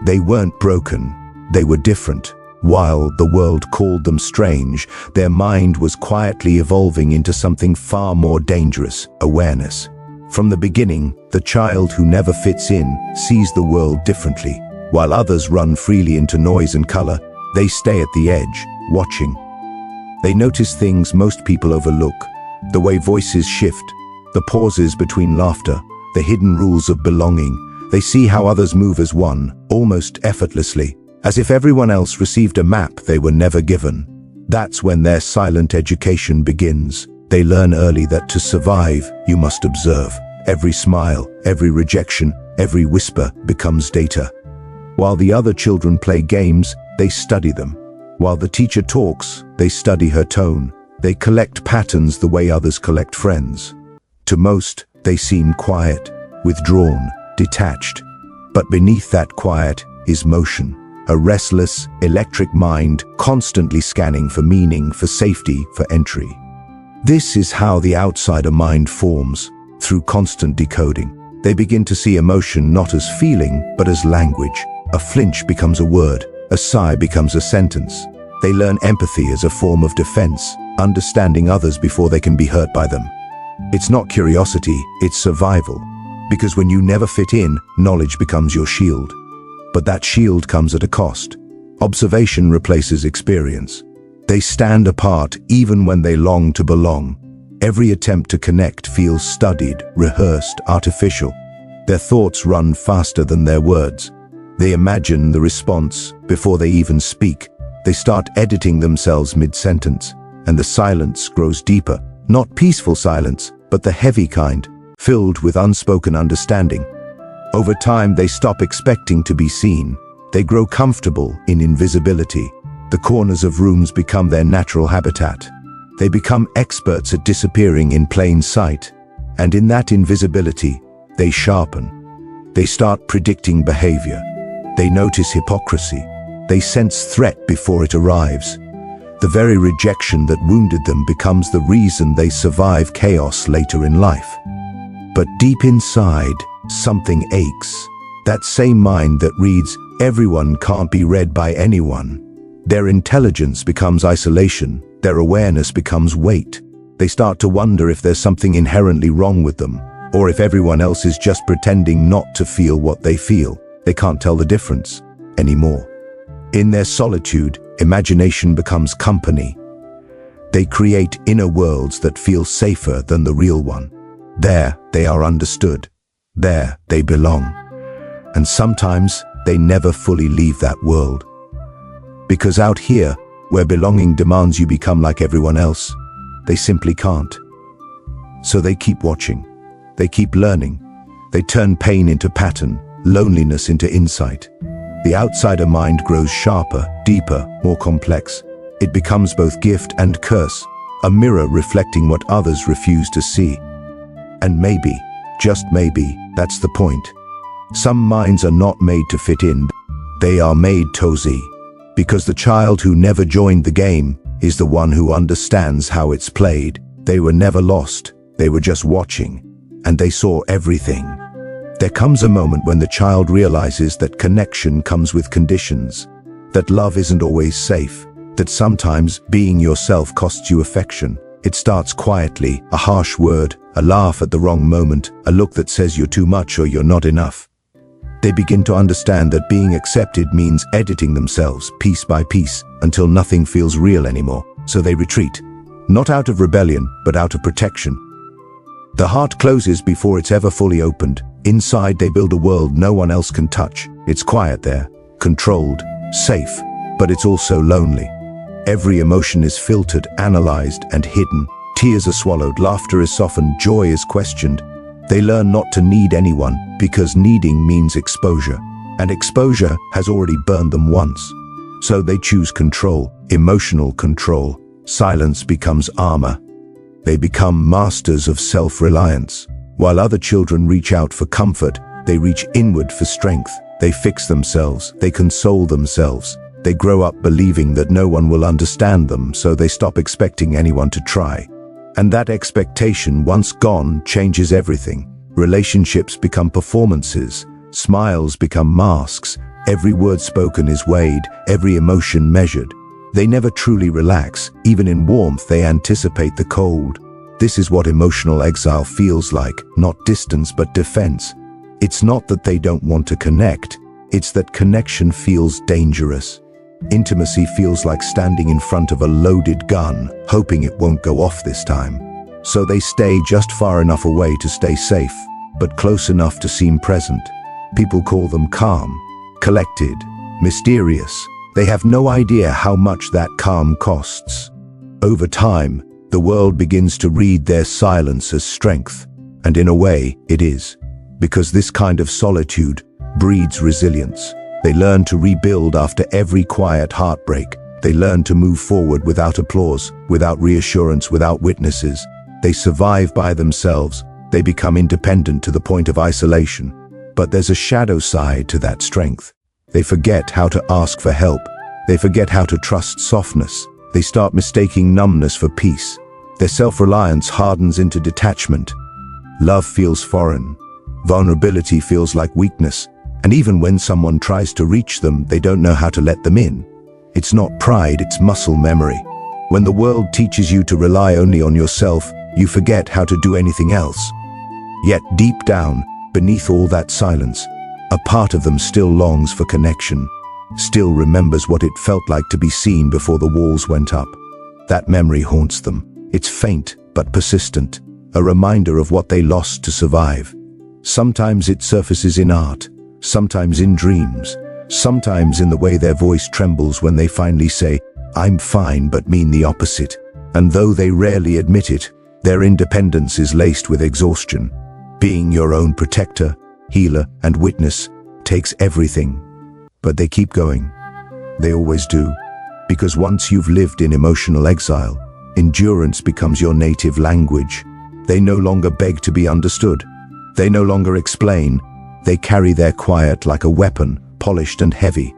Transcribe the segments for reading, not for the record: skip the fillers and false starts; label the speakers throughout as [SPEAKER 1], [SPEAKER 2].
[SPEAKER 1] They weren't broken, they were different. While the world called them strange, their mind was quietly evolving into something far more dangerous: awareness. From the beginning, the child who never fits in sees the world differently. While others run freely into noise and color, they stay at the edge, watching. They notice things most people overlook: the way voices shift, the pauses between laughter, the hidden rules of belonging. They see how others move as one, almost effortlessly, as if everyone else received a map they were never given. That's when their silent education begins. They learn early that to survive, you must observe. Every smile, every rejection, every whisper becomes data. While the other children play games, they study them. While the teacher talks, they study her tone. They collect patterns the way others collect friends. To most, they seem quiet, withdrawn, detached. But beneath that quiet is motion. A restless, electric mind constantly scanning for meaning, for safety, for entry. This is how the outsider mind forms, through constant decoding. They begin to see emotion not as feeling, but as language. A flinch becomes a word, a sigh becomes a sentence. They learn empathy as a form of defense, understanding others before they can be hurt by them. It's not curiosity, it's survival. Because when you never fit in, knowledge becomes your shield. But that shield comes at a cost. Observation replaces experience. They stand apart even when they long to belong. Every attempt to connect feels studied, rehearsed, artificial. Their thoughts run faster than their words. They imagine the response before they even speak. They start editing themselves mid-sentence, and the silence grows deeper. Not peaceful silence, but the heavy kind, filled with unspoken understanding. Over time, they stop expecting to be seen. They grow comfortable in invisibility. The corners of rooms become their natural habitat. They become experts at disappearing in plain sight. And in that invisibility, they sharpen. They start predicting behavior. They notice hypocrisy. They sense threat before it arrives. The very rejection that wounded them becomes the reason they survive chaos later in life. But deep inside, something aches. That same mind that reads, "Everyone can't be read by anyone." Their intelligence becomes isolation. Their awareness becomes weight. They start to wonder if there's something inherently wrong with them, or if everyone else is just pretending not to feel what they feel. They can't tell the difference anymore. In their solitude, imagination becomes company. They create inner worlds that feel safer than the real one. There, they are understood. There, they belong. And sometimes, they never fully leave that world. Because out here, where belonging demands you become like everyone else, they simply can't. So they keep watching. They keep learning. They turn pain into pattern, loneliness into insight. The outsider mind grows sharper, deeper, more complex. It becomes both gift and curse, a mirror reflecting what others refuse to see. And maybe, just maybe, that's the point. Some minds are not made to fit in. They are made Tozy. Because the child who never joined the game is the one who understands how it's played. They were never lost. They were just watching. And they saw everything. There comes a moment when the child realizes that connection comes with conditions. That love isn't always safe. That sometimes being yourself costs you affection. It starts quietly, a harsh word, a laugh at the wrong moment, a look that says you're too much or you're not enough. They begin to understand that being accepted means editing themselves piece by piece until nothing feels real anymore. So they retreat, not out of rebellion, but out of protection. The heart closes before it's ever fully opened. Inside, they build a world no one else can touch. It's quiet there, controlled, safe, but it's also lonely. Every emotion is filtered, analyzed, and hidden. Tears are swallowed, laughter is softened, joy is questioned. They learn not to need anyone because needing means exposure, and exposure has already burned them once. So they choose control, emotional control. Silence becomes armor. They become masters of self-reliance. While other children reach out for comfort, they reach inward for strength. They fix themselves, they console themselves. They grow up believing that no one will understand them, so they stop expecting anyone to try. And that expectation, once gone, changes everything. Relationships become performances, smiles become masks, Every word spoken is weighed, every emotion measured. They never truly relax. Even in warmth, they anticipate the cold. This is what emotional exile feels like, not distance but defense. It's not that they don't want to connect, it's that connection feels dangerous. Intimacy feels like standing in front of a loaded gun, hoping it won't go off this time. So they stay just far enough away to stay safe, but close enough to seem present. People call them calm, collected, mysterious. They have no idea how much that calm costs. Over time, the world begins to read their silence as strength, and in a way, it is. Because this kind of solitude breeds resilience. They learn to rebuild after every quiet heartbreak. They learn to move forward without applause, without reassurance, without witnesses. They survive by themselves. They become independent to the point of isolation. But there's a shadow side to that strength. They forget how to ask for help. They forget how to trust softness. They start mistaking numbness for peace. Their self-reliance hardens into detachment. Love feels foreign. Vulnerability feels like weakness. And even when someone tries to reach them, they don't know how to let them in. It's not pride, it's muscle memory. When the world teaches you to rely only on yourself, you forget how to do anything else. Yet deep down, beneath all that silence, a part of them still longs for connection, still remembers what it felt like to be seen before the walls went up. That memory haunts them. It's faint but persistent, a reminder of what they lost to survive. Sometimes it surfaces in art, sometimes in dreams, sometimes in the way their voice trembles when they finally say, "I'm fine," but mean the opposite. And though they rarely admit it, their independence is laced with exhaustion. Being your own protector, healer, and witness takes everything. But they keep going. They always do. Because once you've lived in emotional exile, endurance becomes your native language. They no longer beg to be understood. They no longer explain. They carry their quiet like a weapon, polished and heavy.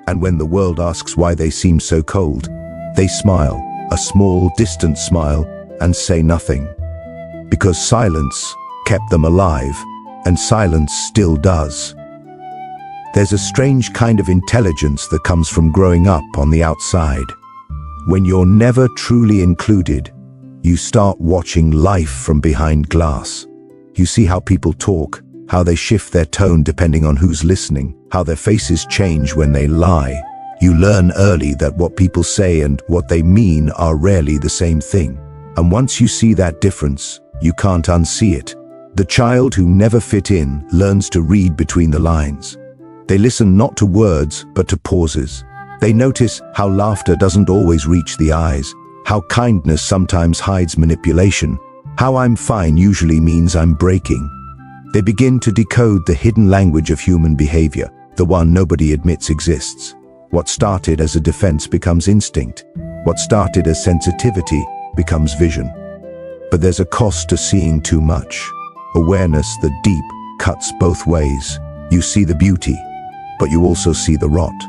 [SPEAKER 1] And when the world asks why they seem so cold, they smile, a small, distant smile, and say nothing. Because silence kept them alive, and silence still does. There's a strange kind of intelligence that comes from growing up on the outside. When you're never truly included, you start watching life from behind glass. You see how people talk, how they shift their tone depending on who's listening, how their faces change when they lie. You learn early that what people say and what they mean are rarely the same thing. And once you see that difference, you can't unsee it. The child who never fit in learns to read between the lines. They listen not to words, but to pauses. They notice how laughter doesn't always reach the eyes, how kindness sometimes hides manipulation, how "I'm fine" usually means "I'm breaking." They begin to decode the hidden language of human behavior, the one nobody admits exists. What started as a defense becomes instinct. What started as sensitivity becomes vision. But there's a cost to seeing too much. Awareness that deep cuts both ways. You see the beauty, but you also see the rot.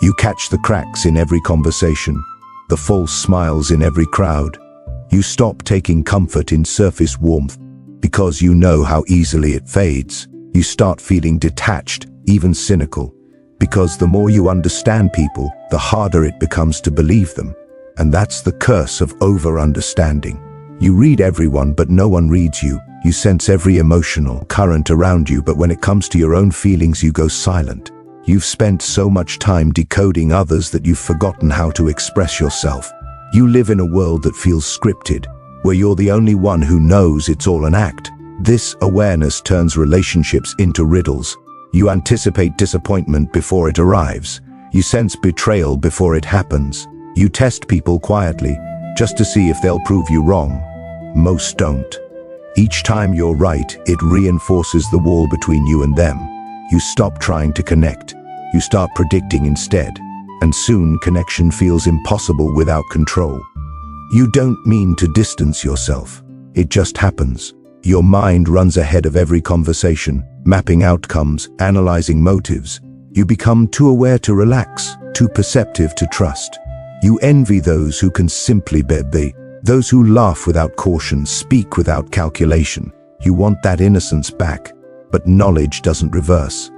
[SPEAKER 1] You catch the cracks in every conversation, the false smiles in every crowd. You stop taking comfort in surface warmth because you know how easily it fades. You start feeling detached, even cynical, because the more you understand people, the harder it becomes to believe them. And that's the curse of over-understanding. You read everyone, but no one reads you. You sense every emotional current around you, but when it comes to your own feelings, you go silent. You've spent so much time decoding others that you've forgotten how to express yourself. You live in a world that feels scripted, where you're the only one who knows it's all an act. This awareness turns relationships into riddles. You anticipate disappointment before it arrives. You sense betrayal before it happens. You test people quietly, just to see if they'll prove you wrong. Most don't. Each time you're right, it reinforces the wall between you and them. You stop trying to connect. You start predicting instead. And soon connection feels impossible without control. You don't mean to distance yourself. It just happens. Your mind runs ahead of every conversation, mapping outcomes, analyzing motives. You become too aware to relax, too perceptive to trust. You envy those who can simply be, those who laugh without caution, speak without calculation. You want that innocence back, but knowledge doesn't reverse.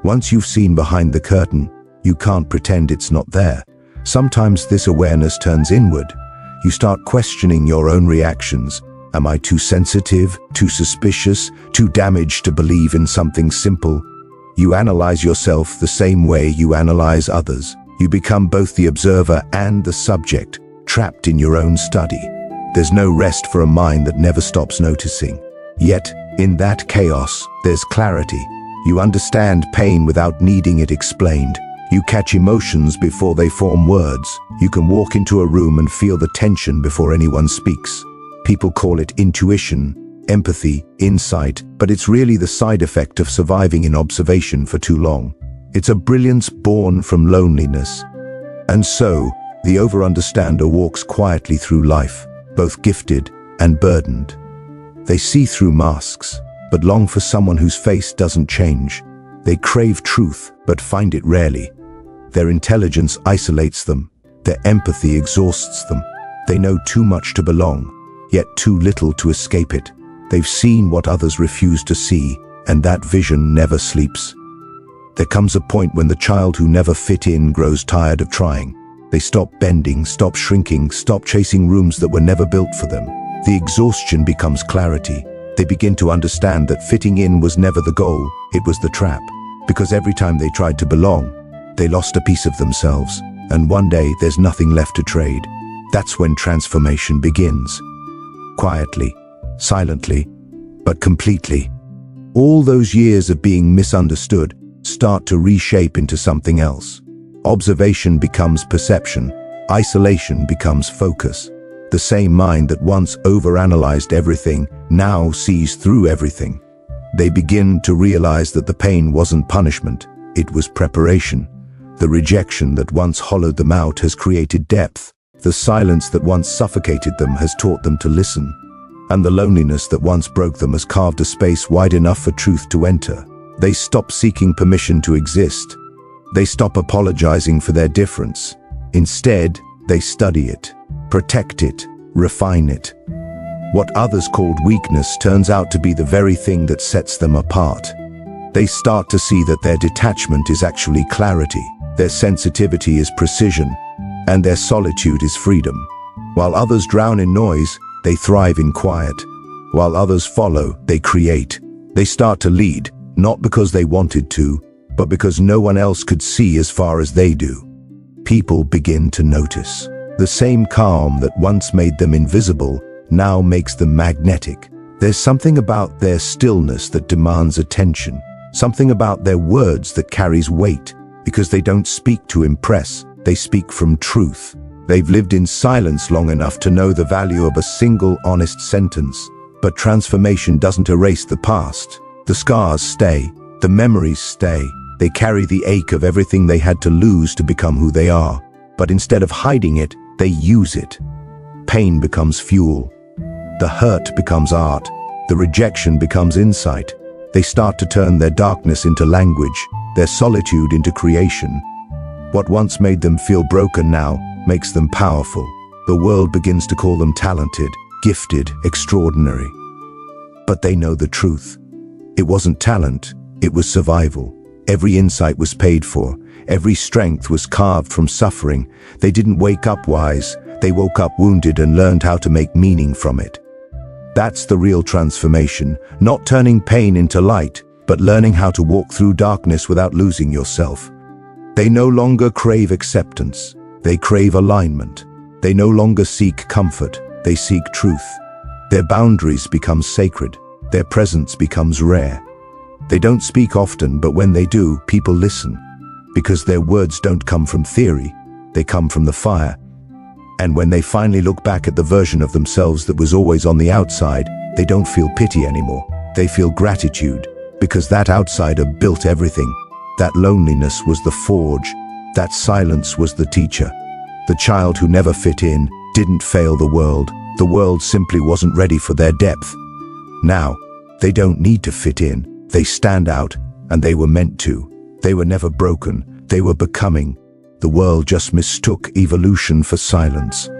[SPEAKER 1] Once you've seen behind the curtain, you can't pretend it's not there. Sometimes this awareness turns inward. You start questioning your own reactions. Am I too sensitive, too suspicious, too damaged to believe in something simple? You analyze yourself the same way you analyze others. You become both the observer and the subject, trapped in your own study. There's no rest for a mind that never stops noticing. Yet, in that chaos, there's clarity. You understand pain without needing it explained. You catch emotions before they form words. You can walk into a room and feel the tension before anyone speaks. People call it intuition, empathy, insight, but it's really the side effect of surviving in observation for too long. It's a brilliance born from loneliness. And so, the over-understander walks quietly through life, both gifted and burdened. They see through masks, but long for someone whose face doesn't change. They crave truth, but find it rarely. Their intelligence isolates them. Their empathy exhausts them. They know too much to belong, yet too little to escape it. They've seen what others refuse to see, and that vision never sleeps. There comes a point when the child who never fit in grows tired of trying. They stop bending, stop shrinking, stop chasing rooms that were never built for them. The exhaustion becomes clarity. They begin to understand that fitting in was never the goal, it was the trap. Because every time they tried to belong, they lost a piece of themselves, and one day there's nothing left to trade. That's when transformation begins. Quietly, silently, but completely. All those years of being misunderstood start to reshape into something else. Observation becomes perception. Isolation becomes focus. The same mind that once overanalyzed everything now sees through everything. They begin to realize that the pain wasn't punishment, it was preparation. The rejection that once hollowed them out has created depth. The silence that once suffocated them has taught them to listen. And the loneliness that once broke them has carved a space wide enough for truth to enter. They stop seeking permission to exist. They stop apologizing for their difference. Instead, they study it, protect it, refine it. What others called weakness turns out to be the very thing that sets them apart. They start to see that their detachment is actually clarity, their sensitivity is precision, and their solitude is freedom. While others drown in noise, they thrive in quiet. While others follow, they create. They start to lead, not because they wanted to, but because no one else could see as far as they do. People begin to notice. The same calm that once made them invisible now makes them magnetic. There's something about their stillness that demands attention, something about their words that carries weight, because they don't speak to impress, they speak from truth. They've lived in silence long enough to know the value of a single honest sentence. But transformation doesn't erase the past. The scars stay, the memories stay. They carry the ache of everything they had to lose to become who they are. But instead of hiding it, they use it. Pain becomes fuel. The hurt becomes art. The rejection becomes insight. They start to turn their darkness into language, their solitude into creation. What once made them feel broken now makes them powerful. The world begins to call them talented, gifted, extraordinary. But they know the truth. It wasn't talent, it was survival. Every insight was paid for. Every strength was carved from suffering. They didn't wake up wise. They woke up wounded and learned how to make meaning from it. That's the real transformation, not turning pain into light, but learning how to walk through darkness without losing yourself. They no longer crave acceptance. They crave alignment. They no longer seek comfort. They seek truth. Their boundaries become sacred. Their presence becomes rare. They don't speak often, but when they do, people listen. Because their words don't come from theory, they come from the fire. And when they finally look back at the version of themselves that was always on the outside, they don't feel pity anymore. They feel gratitude, because that outsider built everything. That loneliness was the forge. That silence was the teacher. The child who never fit in didn't fail the world. The world simply wasn't ready for their depth. Now, they don't need to fit in. They stand out, and they were meant to. They were never broken. They were becoming. The world just mistook evolution for silence.